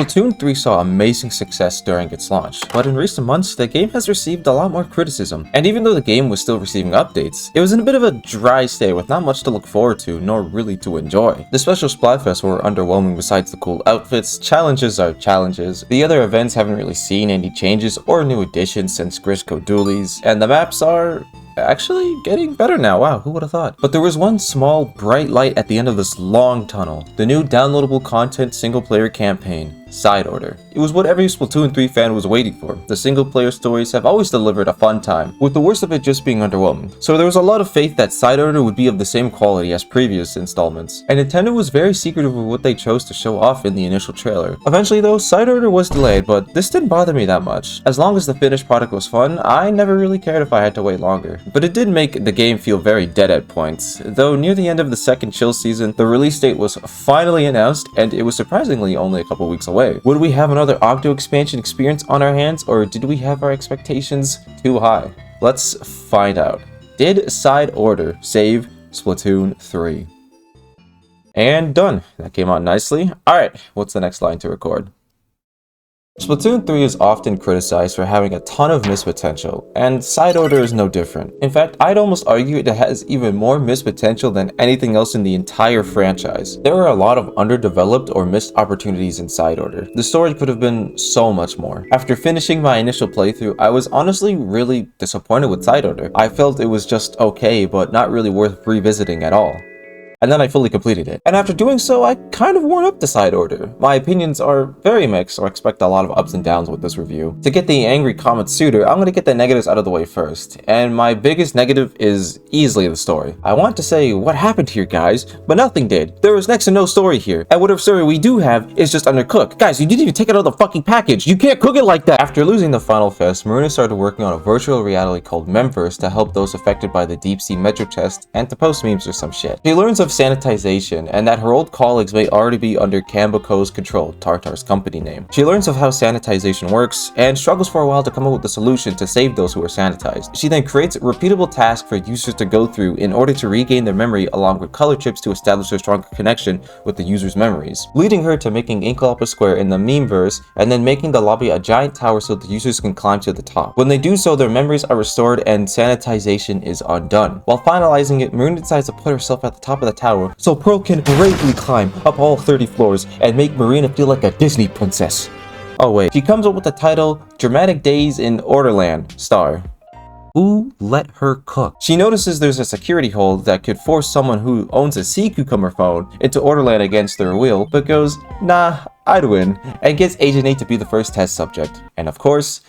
Splatoon 3 saw amazing success during its launch, but in recent months, the game has received a lot more criticism. And even though the game was still receiving updates, it was in a bit of a dry state with not much to look forward to, nor really to enjoy. The special Splatfests were underwhelming besides the cool outfits, challenges are challenges, the other events haven't really seen any changes or new additions since Grishko Doolies, and the maps are actually getting better now. Wow, who would have thought? But there was one small bright light at the end of this long tunnel: the new downloadable content single player campaign, Side Order. It was what every Splatoon 3 fan was waiting for. The single player stories have always delivered a fun time, with the worst of it just being underwhelming. So there was a lot of faith that Side Order would be of the same quality as previous installments, and Nintendo was very secretive of what they chose to show off in the initial trailer. Eventually though, Side Order was delayed, but this didn't bother me that much. As long as the finished product was fun, I never really cared if I had to wait longer. But it did make the game feel very dead at points, though near the end of the second chill season, the release date was finally announced, and it was surprisingly only a couple weeks away. Would we have another Octo expansion experience on our hands, or did we have our expectations too high? Let's find out. Did Side Order save Splatoon 3? And done. That came out nicely. Alright, what's the next line to record? Splatoon 3 is often criticized for having a ton of missed potential, and Side Order is no different. In fact, I'd almost argue it has even more missed potential than anything else in the entire franchise. There are a lot of underdeveloped or missed opportunities in Side Order. The story could have been so much more. After finishing my initial playthrough, I was honestly really disappointed with Side Order. I felt it was just okay, but not really worth revisiting at all. And then I fully completed it. And after doing so, I kind of warmed up to Side Order. My opinions are very mixed, so I expect a lot of ups and downs with this review. To get the angry comments sooner, I'm gonna get the negatives out of the way first. And my biggest negative is easily the story. I want to say, what happened here, guys? But nothing did. There was next to no story here. And whatever story we do have is just undercooked. Guys, you didn't even take it out of the fucking package. You can't cook it like that! After losing the final fest, Marina started working on a virtual reality called Memverse to help those affected by the deep sea metro test and to post memes or some shit. She learns of sanitization and that her old colleagues may already be under Kamboko's control, Tartar's company name. She learns of how sanitization works and struggles for a while to come up with a solution to save those who are sanitized. She then creates repeatable tasks for users to go through in order to regain their memory, along with color chips to establish a stronger connection with the user's memories, leading her to making Inkalapa Square in the Memeverse and then making the lobby a giant tower so the users can climb to the top. When they do so, their memories are restored and sanitization is undone. While finalizing it, Marina decides to put herself at the top of the tower so Pearl can bravely climb up all 30 floors and make Marina feel like a Disney princess. Oh wait, she comes up with the title Dramatic Days in Orderland star. Who let her cook? She notices there's a security hold that could force someone who owns a sea cucumber phone into Orderland against their will, but goes, nah, I'd win, and gets Agent 8 to be the first test subject. And of course,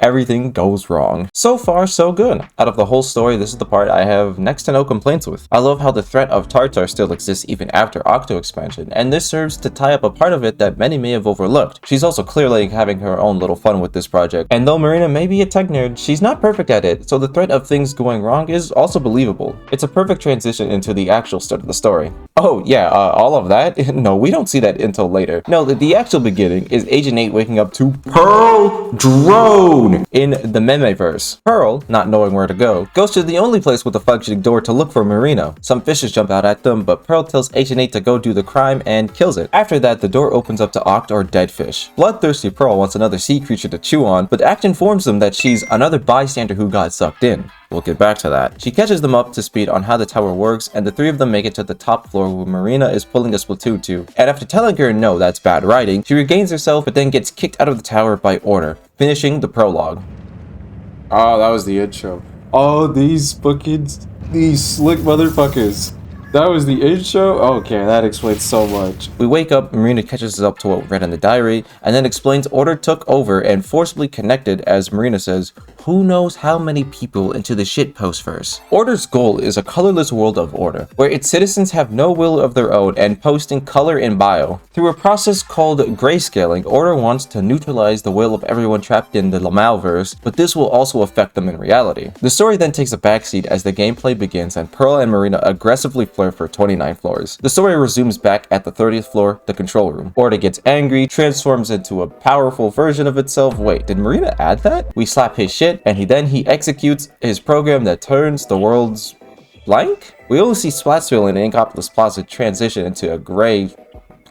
everything goes wrong. So far, so good. Out of the whole story, this is the part I have next to no complaints with. I love how the threat of Tartar still exists even after Octo expansion, and this serves to tie up a part of it that many may have overlooked. She's also clearly having her own little fun with this project, and though Marina may be a tech nerd, she's not perfect at it, so the threat of things going wrong is also believable. It's a perfect transition into the actual start of the story. Oh yeah, all of that? No, we don't see that until later. No, the actual beginning is Agent 8 waking up to Pearl Drone in the Memeverse. Pearl, not knowing where to go, goes to the only place with a functioning door to look for Marina. Some fishes jump out at them, but Pearl tells Agent 8 to go do the crime and kills it. After that, the door opens up to Oct or dead fish. Bloodthirsty Pearl wants another sea creature to chew on, but Act informs them that she's another bystander who got sucked in. We'll get back to that. She catches them up to speed on how the tower works, and the three of them make it to the top floor where Marina is pulling a Splatoon 2. And after telling her no, that's bad writing, she regains herself but then gets kicked out of the tower by order, finishing the prologue. Oh, that was the intro. Oh, these slick motherfuckers. That was the intro? Okay, that explains so much. We wake up, Marina catches us up to what we read in the diary, and then explains Order took over and forcibly connected, as Marina says, who knows how many people into the shitpostverse. Order's goal is a colorless world of order, where its citizens have no will of their own and posting color in bio. Through a process called grayscaling, Order wants to neutralize the will of everyone trapped in the Lamalverse, but this will also affect them in reality. The story then takes a backseat as the gameplay begins and Pearl and Marina aggressively flirt for 29 floors. The story resumes back at the 30th floor, the control room. Order gets angry, transforms into a powerful version of itself. Wait, did Marina add that? We slap his shit, and he executes his program that turns the world's blank? We only see Splatsville and Inkopolis Plaza transition into a gray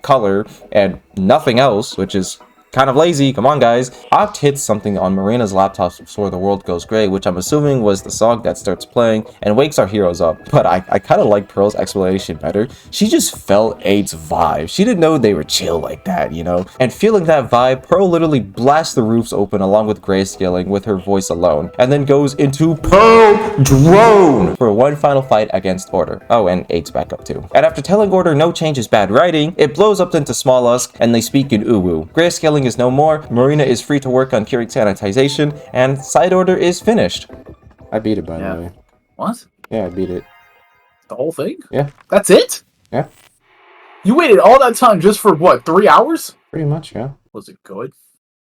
color and nothing else, which is kind of lazy. Come on, guys. Oct hits something on Marina's laptop before the world goes gray, which I'm assuming was the song that starts playing and wakes our heroes up. But I kind of like Pearl's explanation better. She just felt 8's vibe. She didn't know they were chill like that, you know? And feeling that vibe, Pearl literally blasts the roofs open along with grayscaling with her voice alone, and then goes into Pearl Drone for one final fight against Order. Oh, and 8's back up too. And after telling Order no change is bad writing, it blows up into Small Usk and they speak in Uwu. Grayscaling is no more, Marina is free to work on curing sanitization, and Side Order is finished. I beat it, by the way. What? Yeah, I beat it. The whole thing? Yeah. That's it? Yeah. You waited all that time just for what, 3 hours? Pretty much, yeah. Was it good?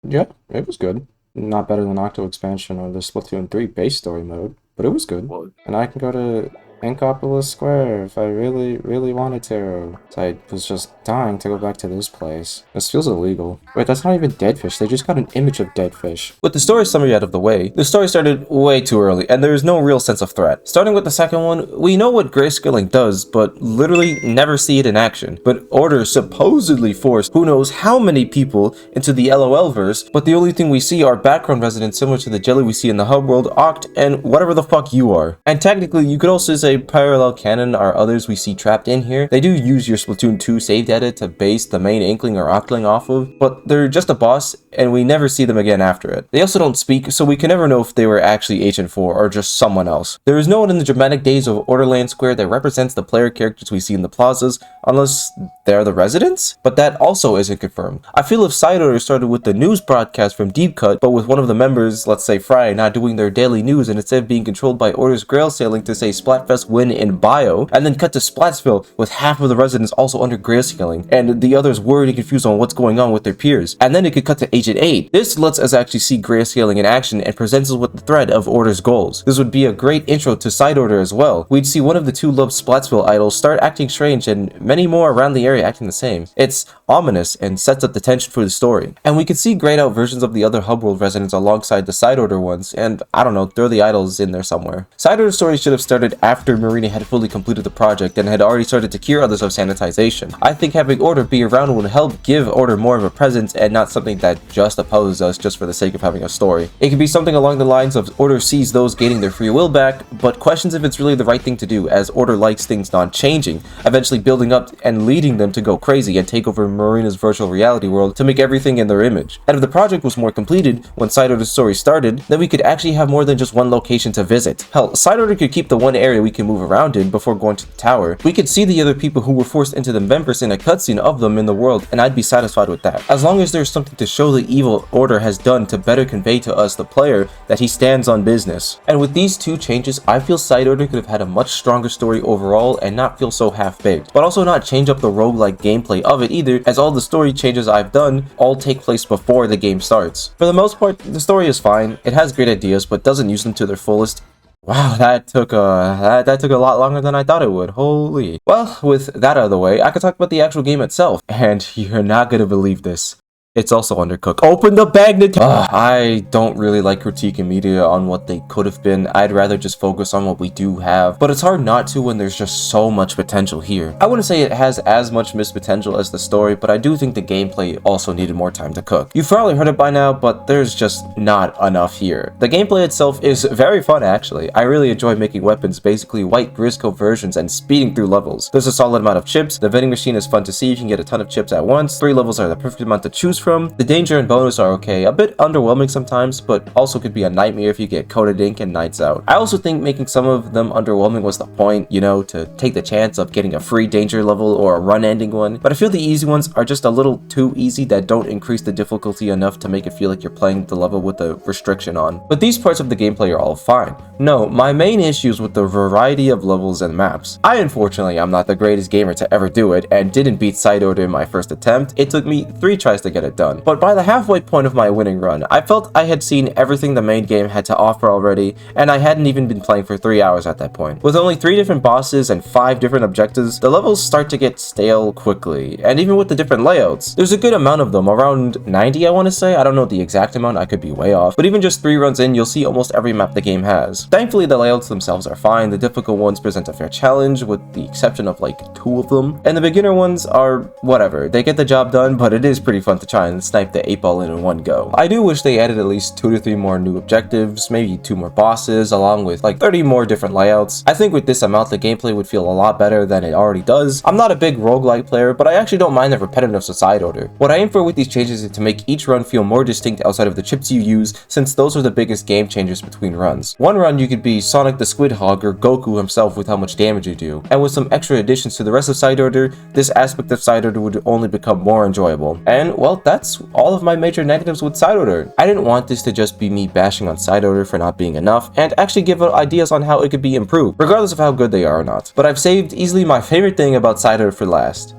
Yeah, it was good. Not better than Octo Expansion or the Splatoon 3 base story mode, but it was good. What? And I can go to Ankopolis Square if I really wanted to. So I was just dying to go back to this place. This feels illegal. Wait, that's not even dead fish. They just got an image of dead fish. With the story summary out of the way, the story started way too early, and there is no real sense of threat. Starting with the second one, we know what grayscaling does, but literally never see it in action. But Order supposedly forced who knows how many people into the LOL-verse, but the only thing we see are background residents similar to the jelly we see in the hub world, Oct, and whatever the fuck you are. And technically, you could also say parallel canon are others we see trapped in here. They do use your Splatoon 2 save data to base the main Inkling or Octling off of, but they're just a boss and we never see them again after it. They also don't speak, so we can never know if they were actually Agent 4 or just someone else. There is no one in the dramatic days of Orderland Square that represents the player characters we see in the plazas, unless they're the residents, but that also isn't confirmed. I feel if Side Order started with the news broadcast from Deep Cut, but with one of the members, let's say Fry, not doing their daily news and instead being controlled by Order's grail sailing to say Splatfest win in bio, and then cut to Splatsville with half of the residents also under grayscaling, and the others worried and confused on what's going on with their peers. And then it could cut to Agent 8. This lets us actually see grayscaling in action and presents us with the thread of Order's goals. This would be a great intro to Side Order as well. We'd see one of the two loved Splatsville idols start acting strange and many more around the area acting the same. It's ominous and sets up the tension for the story. And we could see grayed out versions of the other hub world residents alongside the Side Order ones, and I don't know, throw the idols in there somewhere. Side Order story should have started after Marina had fully completed the project and had already started to cure others of sanitization. I think having Order be around would help give Order more of a presence and not something that just opposes us just for the sake of having a story. It could be something along the lines of Order sees those gaining their free will back, but questions if it's really the right thing to do, as Order likes things not changing, eventually building up and leading them to go crazy and take over Marina's virtual reality world to make everything in their image. And if the project was more completed when Side Order's story started, then we could actually have more than just one location to visit. Hell, Side Order could keep the one area we can move around in before going to the tower. We could see the other people who were forced into the members in a cutscene of them in the world, and I'd be satisfied with that. As long as there's something to show the evil Order has done to better convey to us, the player, that he stands on business. And with these two changes, I feel Side Order could have had a much stronger story overall and not feel so half-baked, but also not change up the roguelike gameplay of it either, as all the story changes I've done all take place before the game starts. For the most part, the story is fine, it has great ideas, but doesn't use them to their fullest. Wow, that took a lot longer than I thought it would. Holy. Well, with that out of the way, I could talk about the actual game itself, and you're not gonna believe this. It's also undercooked. Open the bag, Nintendo! I don't really like critiquing media on what they could have been. I'd rather just focus on what we do have. But it's hard not to when there's just so much potential here. I wouldn't say it has as much missed potential as the story, but I do think the gameplay also needed more time to cook. You've probably heard it by now, but there's just not enough here. The gameplay itself is very fun, actually. I really enjoy making weapons, basically white Grisco versions, and speeding through levels. There's a solid amount of chips. The vending machine is fun to see. You can get a ton of chips at once. 3 levels are the perfect amount to choose from. The danger and bonus are okay, a bit underwhelming sometimes, but also could be a nightmare if you get coated ink and nights out. I also think making some of them underwhelming was the point, you know, to take the chance of getting a free danger level or a run ending one, but I feel the easy ones are just a little too easy that don't increase the difficulty enough to make it feel like you're playing the level with a restriction on. But these parts of the gameplay are all fine. No, my main issue is with the variety of levels and maps. I unfortunately am not the greatest gamer to ever do it and didn't beat Side Order in my first attempt. It took me 3 tries to get it done. But by the halfway point of my winning run, I felt I had seen everything the main game had to offer already, and I hadn't even been playing for 3 hours at that point. With only 3 different bosses and 5 different objectives, the levels start to get stale quickly, and even with the different layouts. There's a good amount of them, around 90 I want to say, I don't know the exact amount, I could be way off, but even just 3 runs in, you'll see almost every map the game has. Thankfully, the layouts themselves are fine, the difficult ones present a fair challenge, with the exception of like 2 of them, and the beginner ones are whatever, they get the job done, but it is pretty fun to try try and snipe the 8-ball in one go. I do wish they added at least 2 to 3 more new objectives, maybe 2 more bosses, along with like 30 more different layouts. I think with this amount, the gameplay would feel a lot better than it already does. I'm not a big roguelike player, but I actually don't mind the repetitiveness of side order. What I aim for with these changes is to make each run feel more distinct outside of the chips you use, since those are the biggest game changers between runs. One run you could be Sonic the Squidhog or Goku himself with how much damage you do, and with some extra additions to the rest of side order, this aspect of side order would only become more enjoyable. And well, that's all of my major negatives with side order. I didn't want this to just be me bashing on side order for not being enough, and actually give out ideas on how it could be improved, regardless of how good they are or not. But I've saved easily my favorite thing about side order for last.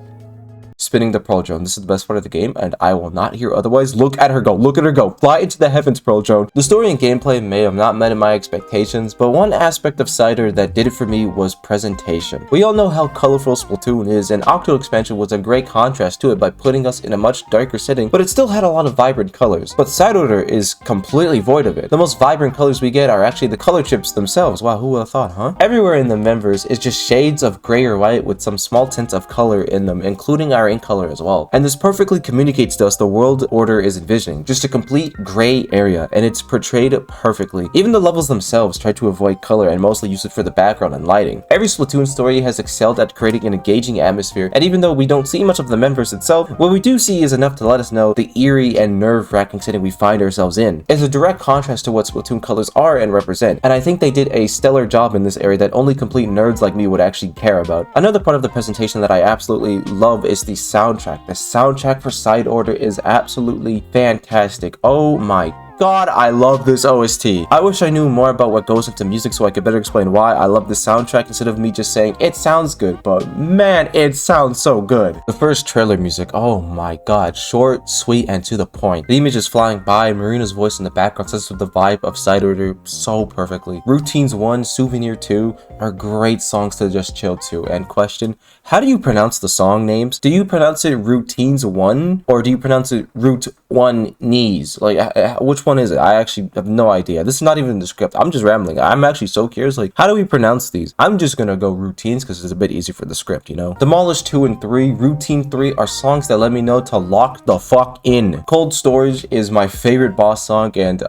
Spinning the Pearl Drone. This is the best part of the game, and I will not hear otherwise. Look at her go. Look at her go. Fly into the heavens, Pearl Drone. The story and gameplay may have not met my expectations, but one aspect of Cider that did it for me was presentation. We all know how colorful Splatoon is, and Octo Expansion was a great contrast to it by putting us in a much darker setting, but it still had a lot of vibrant colors. But Side Order is completely void of it. The most vibrant colors we get are actually the color chips themselves. Wow, who would have thought, huh? Everywhere in the members is just shades of gray or white with some small tints of color in them, including our color as well. And this perfectly communicates to us the world Order is envisioning, just a complete gray area, and it's portrayed perfectly. Even the levels themselves try to avoid color and mostly use it for the background and lighting. Every Splatoon story has excelled at creating an engaging atmosphere, and even though we don't see much of the members itself, what we do see is enough to let us know the eerie and nerve-wracking setting we find ourselves in. It's a direct contrast to what Splatoon colors are and represent, and I think they did a stellar job in this area that only complete nerds like me would actually care about. Another part of the presentation that I absolutely love is the soundtrack. The soundtrack for Side Order is absolutely fantastic. Oh my God, I love this OST. I wish I knew more about what goes into music so I could better explain why I love this soundtrack instead of me just saying it sounds good, but man, it sounds so good. The first trailer music, oh my God, short, sweet, and to the point. The image is flying by, and Marina's voice in the background sets with the vibe of Side Order so perfectly. Routines 1, Souvenir 2 are great songs to just chill to. And question, how do you pronounce the song names? Do you pronounce it Routines 1 or do you pronounce it Route 1 Knees? Like, which one is it? I actually have no idea. This is not even in the script. I'm just rambling. I'm actually so curious, like, how do we pronounce these? I'm just gonna go Routines because it's a bit easy for the script, you know? Demolish 2 and 3, Routine 3 are songs that let me know to lock the fuck in. Cold Storage is my favorite boss song, and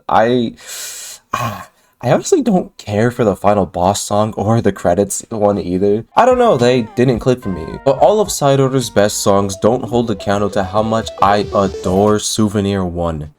I honestly don't care for the final boss song or the credits one either. I don't know, they didn't click for me. But all of Side Order's best songs don't hold a candle to how much I adore Souvenir 1.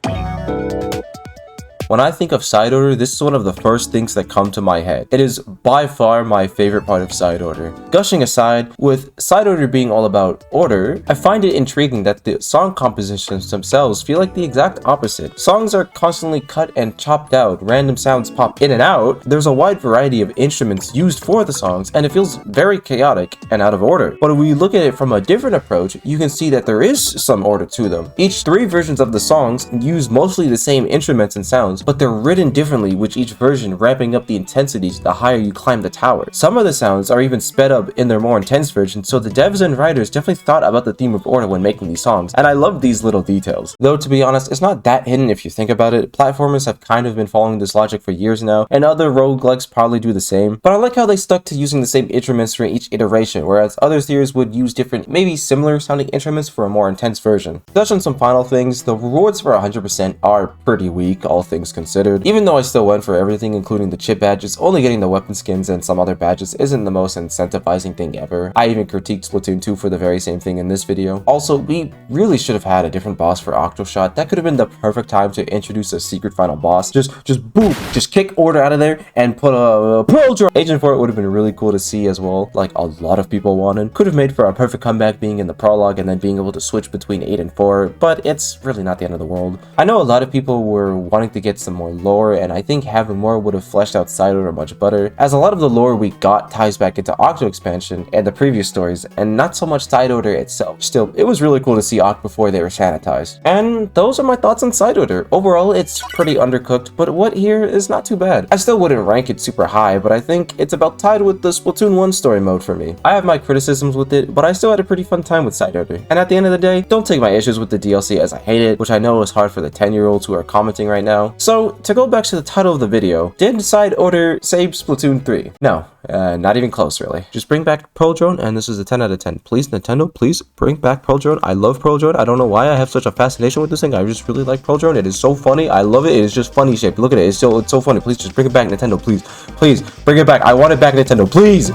When I think of Side Order, this is one of the first things that come to my head. It is by far my favorite part of Side Order. Gushing aside, with Side Order being all about order, I find it intriguing that the song compositions themselves feel like the exact opposite. Songs are constantly cut and chopped out, random sounds pop in and out, there's a wide variety of instruments used for the songs, and it feels very chaotic and out of order. But if we look at it from a different approach, you can see that there is some order to them. Each 3 versions of the songs use mostly the same instruments and sounds, but they're written differently, with each version ramping up the intensities the higher you climb the tower. Some of the sounds are even sped up in their more intense versions, so the devs and writers definitely thought about the theme of order when making these songs, and I love these little details. Though to be honest, it's not that hidden if you think about it. Platformers have kind of been following this logic for years now, and other roguelikes probably do the same, but I like how they stuck to using the same instruments for each iteration, whereas other series would use different, maybe similar sounding instruments for a more intense version. To touch on some final things, the rewards for 100% are pretty weak, all things considered. Even though I still went for everything including the chip badges, only getting the weapon skins and some other badges isn't the most incentivizing thing ever. I even critiqued Splatoon 2 for the very same thing in this video. Also, we really should have had a different boss for Octoshot. That could have been the perfect time to introduce a secret final boss. Just boom, just kick Order out of there and put a Pearl Drone. Agent 4 would have been really cool to see as well, like a lot of people wanted. Could have made for a perfect comeback being in the prologue and then being able to switch between 8 and 4, but it's really not the end of the world. I know a lot of people were wanting to get some more lore, and I think having more would have fleshed out Side Order much better, as a lot of the lore we got ties back into Octo Expansion and the previous stories, and not so much Side Order itself. Still, it was really cool to see Oct before they were sanitized. And those are my thoughts on Side Order. Overall, it's pretty undercooked, but what here is not too bad. I still wouldn't rank it super high, but I think it's about tied with the Splatoon 1 story mode for me. I have my criticisms with it, but I still had a pretty fun time with Side Order. And at the end of the day, don't take my issues with the DLC as I hate it, which I know is hard for the 10-year-olds who are commenting right now. So, to go back to the title of the video, did decide order save Splatoon 3? No, not even close really. Just bring back Pearl Drone, and this is a 10 out of 10. Please, Nintendo, please bring back Pearl Drone. I love Pearl Drone. I don't know why I have such a fascination with this thing. I just really like Pearl Drone. It is so funny. I love it. It is just funny shaped. Look at it. It's so funny. Please just bring it back, Nintendo. Please, please bring it back. I want it back, Nintendo. Please.